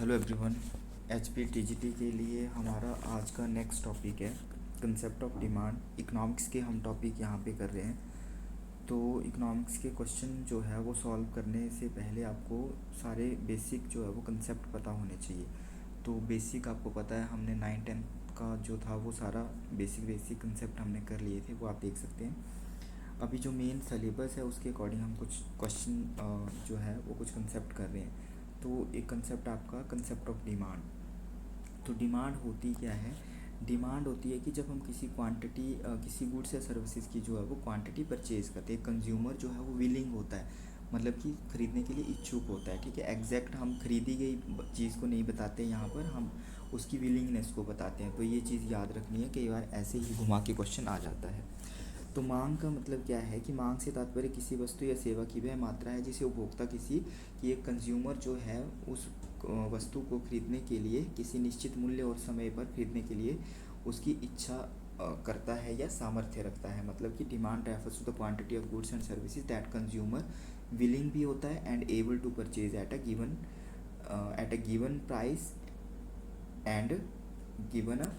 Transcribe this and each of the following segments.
Hello everyone. HP TGT के लिए हमारा आज का नेक्स्ट टॉपिक है कंसेप्ट ऑफ डिमांड। इकोनॉमिक्स के हम टॉपिक यहाँ पे कर रहे हैं। तो इकोनॉमिक्स के क्वेश्चन जो है वो सॉल्व करने से पहले आपको सारे बेसिक जो है वो कंसेप्ट पता होने चाहिए। तो बेसिक आपको पता है, हमने 9-10 का जो था वो सारा बेसिक कंसेप्ट हमने कर लिए थे, वो आप देख सकते हैं। अभी जो मेन सिलेबस है उसके अकॉर्डिंग हम कुछ क्वेश्चन जो है वो कुछ कंसेप्ट कर रहे हैं। तो एक कंसेप्ट आपका कंसेप्ट ऑफ डिमांड। तो डिमांड होती क्या है? डिमांड होती है कि जब हम किसी क्वांटिटी किसी गुड्स या सर्विसेज की जो है वो क्वांटिटी परचेज करते हैं, कंज्यूमर जो है वो विलिंग होता है, मतलब कि ख़रीदने के लिए इच्छुक होता है। ठीक है, एग्जैक्ट हम खरीदी गई चीज़ को नहीं बताते यहाँ पर, हम उसकी विलिंगनेस को बताते हैं। तो ये चीज़ याद रखनी है, कई बार ऐसे ही घुमा के क्वेश्चन आ जाता है। तो मांग का मतलब क्या है कि मांग से तात्पर्य किसी वस्तु या सेवा की वह मात्रा है जिसे उपभोक्ता किसी कि एक कंज्यूमर जो है उस वस्तु को खरीदने के लिए किसी निश्चित मूल्य और समय पर खरीदने के लिए उसकी इच्छा करता है या सामर्थ्य रखता है। मतलब कि demand refers to the quantity of goods and services that consumer willing भी होता है and able to purchase at a given price and given a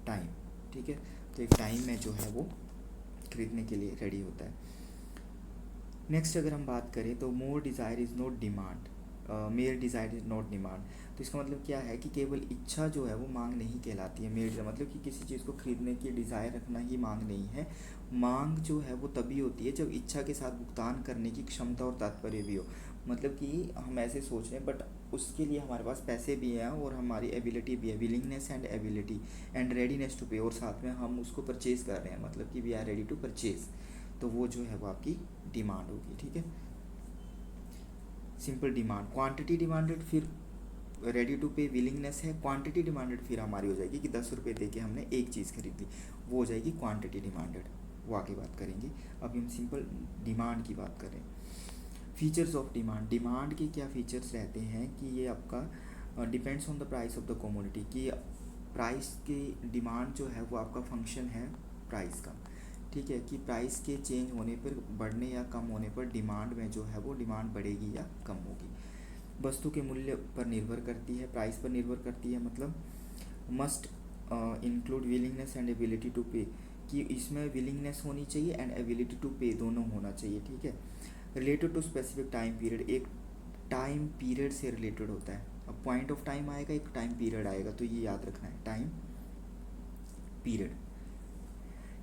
time. ठीक है, तो एक टाइम में जो है वो खरीदने के लिए रेडी होता है। नेक्स्ट अगर हम बात करें तो more desire is not demand, mere desire is not demand. तो इसका मतलब क्या है कि केवल इच्छा जो है वो मांग नहीं कहलाती है। मेयर डिज़ायर मतलब कि किसी चीज़ को खरीदने की डिज़ायर रखना ही मांग नहीं है। मांग जो है वो तभी होती है जब इच्छा के साथ भुगतान करने की क्षमता और तात्पर्य भी हो। मतलब कि हम ऐसे सोच रहे हैं बट उसके लिए हमारे पास पैसे भी हैं और हमारी एबिलिटी भी है, willingness and ability and readiness to pay, और साथ में हम उसको परचेज़ कर रहे हैं, मतलब कि we are ready to purchase. तो वो जो है वो आपकी डिमांड होगी। ठीक है, सिंपल डिमांड। क्वांटिटी डिमांडेड फिर रेडी टू पे विलिंगनेस है। क्वांटिटी डिमांडेड फिर हमारी हो जाएगी कि 10 रुपये दे के हमने एक चीज़ खरीदी, वो हो जाएगी क्वांटिटी डिमांडेड, वो आगे बात करेंगे। अभी हम सिंपल डिमांड की बात करें। Features of demand. डिमांड के क्या फीचर्स रहते हैं कि ये आपका depends on the price of the commodity, कि प्राइस की डिमांड जो है वो आपका फंक्शन है प्राइस का। ठीक है, कि प्राइस के चेंज होने पर, बढ़ने या कम होने पर डिमांड में जो है वो डिमांड बढ़ेगी या कम होगी। वस्तु के मूल्य पर निर्भर करती है, प्राइस पर निर्भर करती है। मतलब must include willingness and ability to pay, कि इसमें विलिंगनेस होनी चाहिए एंड एबिलिटी टू पे दोनों होना चाहिए। ठीक है, related to specific time period, एक टाइम पीरियड से रिलेटेड होता है। अब पॉइंट ऑफ टाइम आएगा, एक टाइम पीरियड आएगा, तो ये याद रखना है, टाइम पीरियड।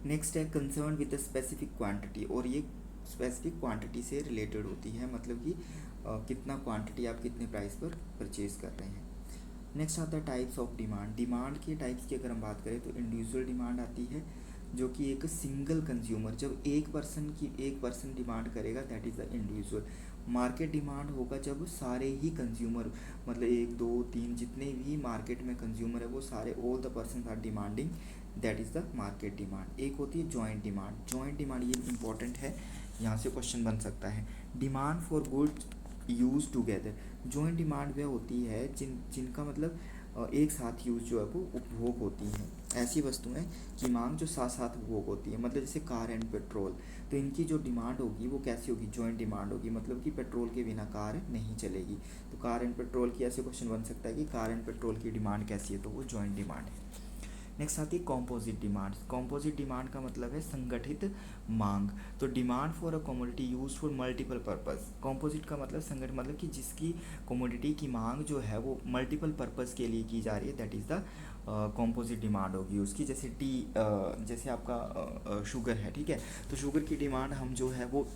नेक्स्ट है concern with the specific quantity, और ये स्पेसिफिक क्वांटिटी से रिलेटेड होती है, मतलब कि कितना क्वांटिटी आप कितने प्राइस पर परचेज कर रहे हैं। नेक्स्ट आता है टाइप्स ऑफ डिमांड। डिमांड के टाइप्स की अगर हम बात करें तो इंडिविजुअल डिमांड आती है, जो कि एक सिंगल कंज्यूमर, जब एक पर्सन डिमांड करेगा, that is the individual. Market demand होगा जब सारे ही कंज्यूमर, मतलब 1 2 3 जितने भी मार्केट में कंज्यूमर है वो सारे, all the person are demanding, that is the market demand. एक होती है जॉइंट डिमांड। जॉइंट डिमांड ये इंपॉर्टेंट है, यहाँ से क्वेश्चन बन सकता है। Demand for goods use together. Joint demand वह होती है जिनका मतलब एक साथ यूज़ जो है वो उपभोग होती हैं। ऐसी वस्तुएं की मांग जो साथ साथ उपभोग होती है, मतलब जैसे कार एंड पेट्रोल। तो इनकी जो डिमांड होगी वो कैसी होगी? जॉइंट डिमांड होगी, मतलब कि पेट्रोल के बिना कार नहीं चलेगी। तो कार एंड पेट्रोल की ऐसे क्वेश्चन बन सकता है कि कार एंड पेट्रोल की डिमांड कैसी है, तो वो जॉइंट डिमांड है। नेक्स्ट आती है कॉम्पोजिट डिमांड। कॉम्पोजिट डिमांड का मतलब है संगठित मांग। तो demand for a commodity use for multiple purpose. Composite का मतलब संगठित, मतलब कि जिसकी कमोडिटी की मांग जो है वो मल्टीपल पर्पस के लिए की जा रही है, that is the composite demand होगी उसकी। जैसे जैसे आपका शुगर है, ठीक है, तो शुगर की डिमांड हम जो है वो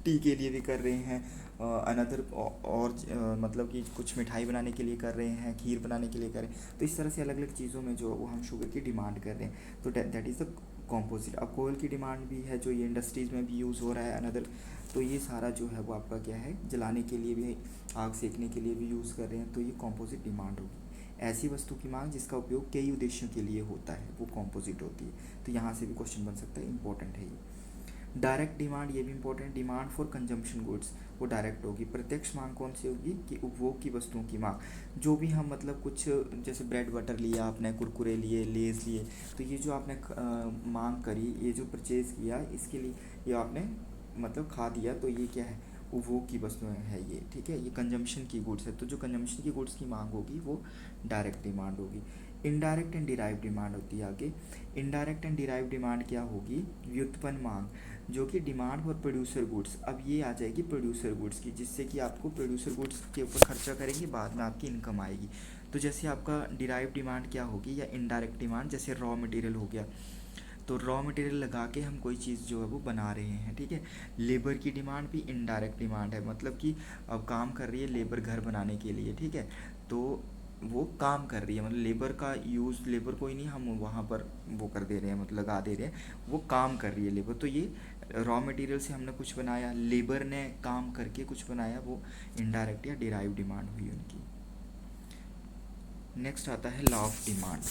टी के लिए भी कर रहे हैं, अनदर और मतलब कि कुछ मिठाई बनाने के लिए कर रहे हैं, खीर बनाने के लिए कर रहे हैं। तो इस तरह से अलग अलग चीज़ों में जो वो हम शुगर की डिमांड कर रहे हैं, तो दैट इज़ द कॉम्पोजिट। अब कोयल की डिमांड भी है जो ये इंडस्ट्रीज़ में भी यूज़ हो रहा है, अनदर। तो ये सारा जो है वो आपका क्या है, जलाने के लिए भी, आग सेकने के लिए भी यूज़ कर रहे हैं, तो ये कॉम्पोजिट डिमांड होगी। ऐसी वस्तु की मांग जिसका उपयोग कई उद्देश्यों के लिए होता है, वो कॉम्पोजिट होती है। तो यहाँ से भी क्वेश्चन बन सकता है, इंपॉर्टेंट है ये। डायरेक्ट डिमांड, ये भी important. Demand for consumption goods, वो डायरेक्ट होगी। प्रत्यक्ष मांग कौन सी होगी? कि उपभोग की वस्तुओं की मांग। जो भी हम मतलब कुछ जैसे ब्रेड बटर लिया आपने, कुरकुरे लिए, लेज़ लिए, तो ये जो आपने मांग करी, ये जो परचेज़ किया, इसके लिए ये आपने मतलब खा दिया, तो ये क्या है? उपभोग की वस्तुएं है ये, ठीक है, ये कंजम्पशन की गुड्स है। तो जो कंजम्पशन की गुड्स की मांग होगी वो डायरेक्ट डिमांड होगी। इनडायरेक्ट एंड डिराइव डिमांड होती है आगे। इनडायरेक्ट एंड डिराइव डिमांड क्या होगी, व्युत्पन्न मांग, जो कि डिमांड फॉर प्रोड्यूसर गुड्स, अब ये आ जाएगी प्रोड्यूसर गुड्स की, जिससे कि आपको प्रोड्यूसर गुड्स के ऊपर खर्चा करेंगे, बाद में आपकी इनकम आएगी। तो जैसे आपका डिराइव डिमांड क्या होगी या इनडायरेक्ट डिमांड, जैसे रॉ मटेरियल हो गया, तो रॉ मटेरियल लगा के हम कोई चीज़ जो है वो बना रहे हैं, ठीक है। लेबर की डिमांड भी इनडायरेक्ट डिमांड है, मतलब कि अब काम कर रही है लेबर घर बनाने के लिए, ठीक है, तो वो काम कर रही है, मतलब लेबर का यूज़, लेबर कोई नहीं हम वहाँ पर वो कर दे रहे हैं, मतलब लगा दे रहे हैं, वो काम कर रही है लेबर। तो ये रॉ मटेरियल से हमने कुछ बनाया, लेबर ने काम करके कुछ बनाया, वो इनडायरेक्ट या डिराइव डिमांड हुई उनकी। नेक्स्ट आता है law of demand,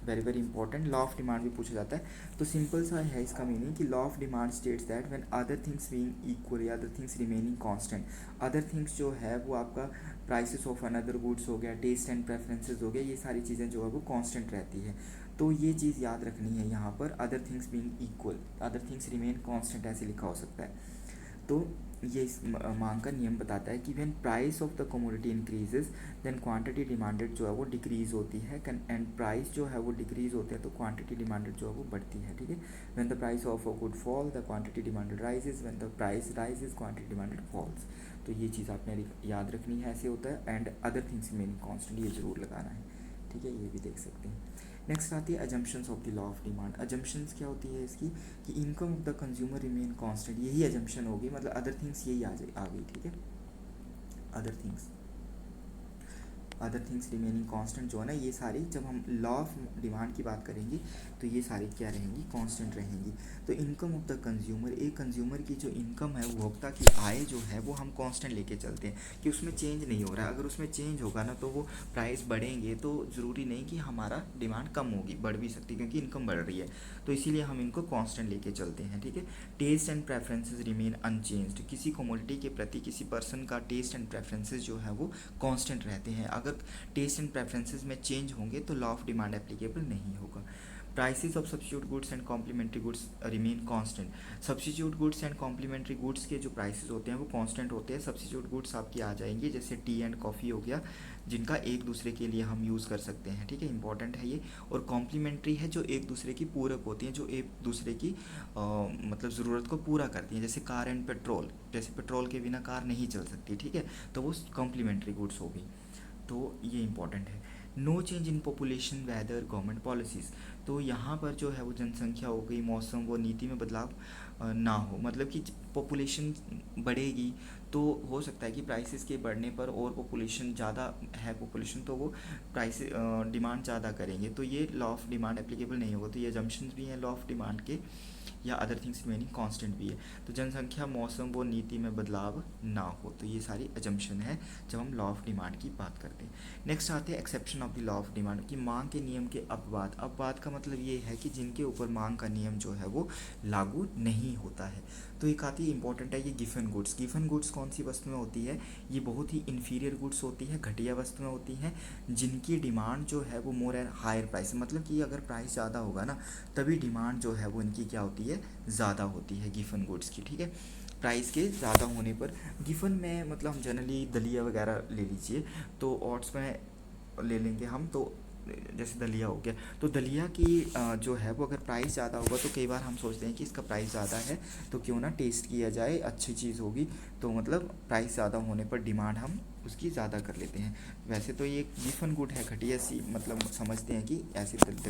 very very important, law of demand भी पूछा जाता है। तो सिंपल सा है इसका मीनिंग कि law of demand states that when other things being equal या other things remaining constant, other things जो है वो आपका प्राइसेस ऑफ अनदर गुड्स हो गया, टेस्ट एंड प्रेफरेंसेस हो गया, ये सारी चीज़ें जो है वो कांस्टेंट रहती है। तो ये चीज़ याद रखनी है यहाँ पर, other things being equal, other things remain constant ऐसे लिखा हो सकता है। तो ये इस मांग का नियम बताता है कि when price of the commodity increases then quantity demanded जो है वो डिक्रीज होती है, एंड प्राइस जो है वो डिक्रीज होते हैं तो क्वांटिटी डिमांडेड जो है वो बढ़ती है, ठीक है। When the price of a good fall the quantity demanded rises, when the price rises quantity demanded falls. तो ये चीज़ आपने याद रखनी है, ऐसे होता है। And other things remaining constant, ये जरूर लगाना है, ठीक है, ये भी देख सकते हैं। नेक्स्ट आती है assumptions of the law of demand. Assumptions क्या होती है इसकी, कि income of the consumer remain constant, यही अजम्पशन होगी, मतलब अदर थिंग्स यही आ गई, ठीक है, अदर थिंग्स रिमेनिंग कांस्टेंट जो है ना, ये सारी जब हम लॉ ऑफ डिमांड की बात करेंगे तो ये सारी क्या रहेंगी, कांस्टेंट रहेंगी। तो इनकम ऑफ द कंज्यूमर, एक कंज्यूमर की जो इनकम है, उपभोक्ता की आय जो है वो हम कांस्टेंट लेके चलते हैं कि उसमें चेंज नहीं हो रहा है। अगर उसमें चेंज होगा ना तो वो प्राइस बढ़ेंगे, तो ज़रूरी नहीं कि हमारा डिमांड कम होगी, बढ़ भी सकती है क्योंकि इनकम बढ़ रही है, तो इसीलिए हम इनको कांस्टेंट लेके चलते हैं, ठीक है। Taste and preferences remain unchanged, किसी कमोडिटी के प्रति किसी पर्सन का टेस्ट एंड प्रेफरेंसेस जो है वो कांस्टेंट रहते हैं। अगर टेस्ट एंड प्रेफरेंसेस में चेंज होंगे तो लॉ ऑफ डिमांड एप्लीकेबल नहीं होगा। Prices of substitute goods and complementary goods remain constant, substitute goods and complementary goods के जो प्राइसेस होते हैं वो कांस्टेंट होते हैं। सब्स्टिट्यूट गुड्स आपकी आ जाएंगी, जैसे टी एंड कॉफ़ी हो गया, जिनका एक दूसरे के लिए हम यूज़ कर सकते हैं, ठीक है, इंपॉर्टेंट है ये। और कॉम्प्लीमेंट्री है, जो एक दूसरे की पूरक होती हैं, जो एक दूसरे की मतलब ज़रूरत को पूरा करती हैं, जैसे कार एंड पेट्रोल, जैसे पेट्रोल के बिना कार नहीं चल सकती, ठीक है, तो वो कॉम्प्लीमेंट्री गुड्स होगी, तो ये इंपॉर्टेंट है। No change in population weather government policies, तो यहाँ पर जो है वो जनसंख्या हो गई, मौसम, वो नीति में बदलाव ना हो, मतलब कि पॉपुलेशन बढ़ेगी तो हो सकता है कि प्राइसेस के बढ़ने पर, और पॉपुलेशन ज़्यादा है पॉपुलेशन तो वो प्राइस डिमांड ज़्यादा करेंगे, तो ये लॉ ऑफ डिमांड एप्लीकेबल नहीं होगा। तो ये अजम्पशंस भी हैं लॉ ऑफ डिमांड के, या अदर थिंग्स रिमेनिंग कांस्टेंट भी है। तो जनसंख्या, मौसम, वो नीति में बदलाव ना हो, तो ये सारी अजम्पशन है जब हम लॉ ऑफ डिमांड की बात करते हैं। नेक्स्ट आते हैं exception of the law of demand, की मांग के नियम के अपवाद। अपवाद का मतलब ये है कि जिनके ऊपर मांग का नियम जो है वो लागू नहीं होता है। तो एक आती है इंपॉर्टेंट है ये गिफन गुड्स। गिफन गुड्स कौन सी वस्तुएं होती है, ये बहुत ही इन्फीरियर गुड्स होती है, घटिया वस्तुएं होती हैं, जिनकी डिमांड जो है वो मोर एंड हायर प्राइस, मतलब कि अगर प्राइस ज़्यादा होगा ना तभी डिमांड जो है वो इनकी क्या होती है, ज़्यादा होती है गिफन गुड्स की, ठीक है। प्राइस के ज़्यादा होने पर गिफन में मतलब हम जनरली दलिया वगैरह ले लीजिए, तो ऑट्स में ले लेंगे हम, तो जैसे दलिया हो गया, तो दलिया की जो है वो अगर प्राइस ज़्यादा होगा तो कई बार हम सोचते हैं कि इसका प्राइस ज़्यादा है तो क्यों ना टेस्ट किया जाए, अच्छी चीज़ होगी, तो मतलब प्राइस ज़्यादा होने पर डिमांड हम उसकी ज़्यादा कर लेते हैं। वैसे तो ये गिफन गुड है, घटिया सी, मतलब समझते हैं कि ऐसे दलिया